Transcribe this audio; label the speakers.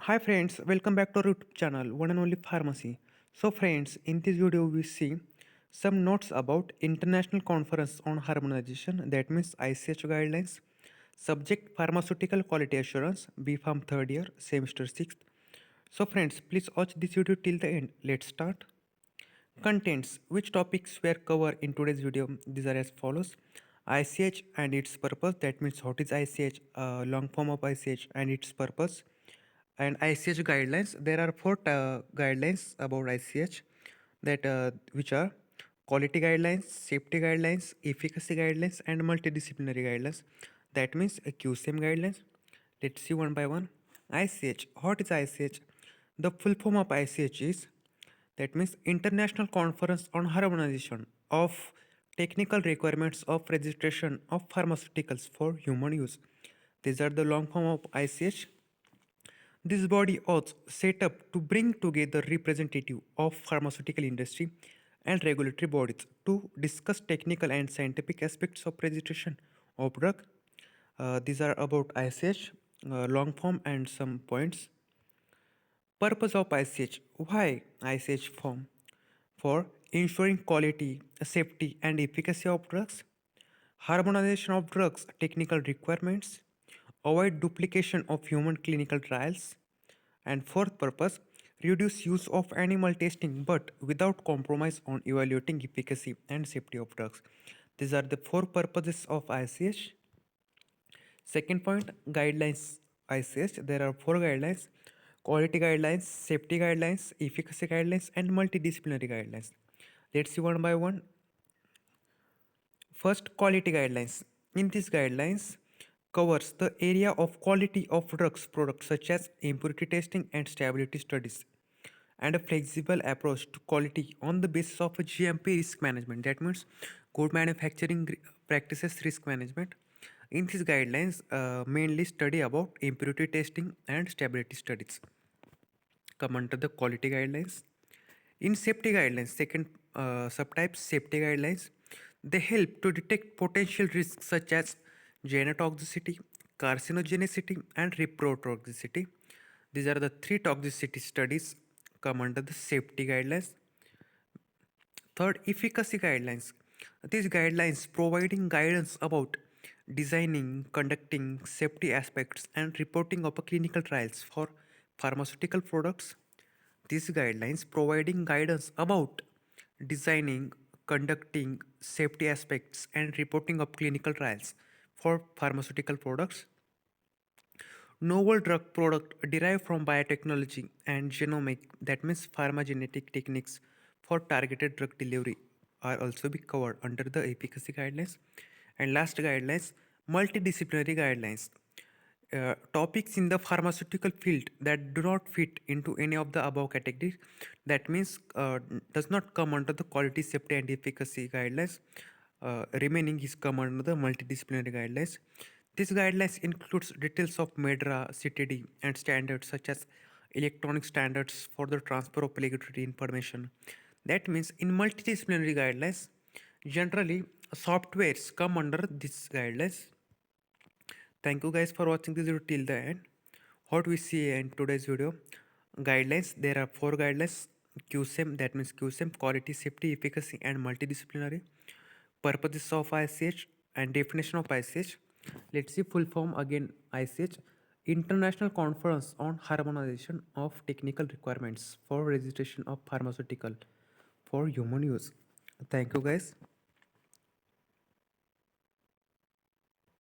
Speaker 1: Hi friends, welcome back to our YouTube channel, One and Only Pharmacy. So friends, in this video we see some notes about International Conference on Harmonization, that means ICH guidelines, subject Pharmaceutical Quality Assurance, B.Pharm 3rd year, semester 6th. So friends, please watch this video till the end. Let's start. Contents. Which topics were covered in today's video? These are as follows. ICH and its purpose, that means what is ICH, long form of ICH and its purpose, and ICH guidelines. There are four guidelines about ICH that which are quality guidelines, safety guidelines, efficacy guidelines, and multidisciplinary guidelines. That means a QSEM guidelines. Let's see one by one. ICH. What is ICH? The full form of ICH is, that means International Conference on Harmonization of Technical Requirements of Registration of Pharmaceuticals for Human Use. These are the long form of ICH. This body was set up to bring together representatives of pharmaceutical industry and regulatory bodies to discuss technical and scientific aspects of registration of drug. These are about ICH, long form and some points. Purpose of ICH. Why ICH form? For ensuring quality, safety and efficacy of drugs, harmonization of drugs technical requirements, avoid duplication of human clinical trials, and fourth purpose, reduce use of animal testing but without compromise on evaluating efficacy and safety of drugs. These are the four purposes of ICH. Second point, guidelines ICH. There are four guidelines: quality guidelines, safety guidelines, efficacy guidelines, and multidisciplinary guidelines. Let's see one by one. First, quality guidelines. In these guidelines, covers the area of quality of drugs products such as impurity testing and stability studies, and a flexible approach to quality on the basis of a GMP risk management. That means good manufacturing practices risk management. In these guidelines, mainly study about impurity testing and stability studies come under the quality guidelines. In safety guidelines, second subtype safety guidelines, they help to detect potential risks such as genotoxicity, carcinogenicity, and reprotoxicity. These are the three toxicity studies come under the safety guidelines. Third, efficacy guidelines. These guidelines providing guidance about designing, conducting safety aspects, and reporting of clinical trials for pharmaceutical products. These guidelines providing guidance about designing, conducting safety aspects, and reporting of clinical trials for pharmaceutical products. Novel drug product derived from biotechnology and genomic, that means pharmacogenetic techniques for targeted drug delivery, are also be covered under the efficacy guidelines. And last guidelines, multidisciplinary guidelines. Topics in the pharmaceutical field that do not fit into any of the above categories, that means does not come under the quality, safety and efficacy guidelines. Remaining is come under the multidisciplinary guidelines. These guidelines includes details of MEDRA, CTD and standards such as electronic standards for the transfer of regulatory information. That means in multidisciplinary guidelines, generally softwares come under these guidelines. Thank you guys for watching this video till the end. What we see in today's video, guidelines, there are four guidelines: QSEM, that means QSEM, quality, safety, efficacy and multidisciplinary. Purposes of ICH and definition of ICH. Let's see full form again. ICH, International Conference on Harmonization of Technical Requirements for Registration of Pharmaceutical for Human Use. Thank you guys.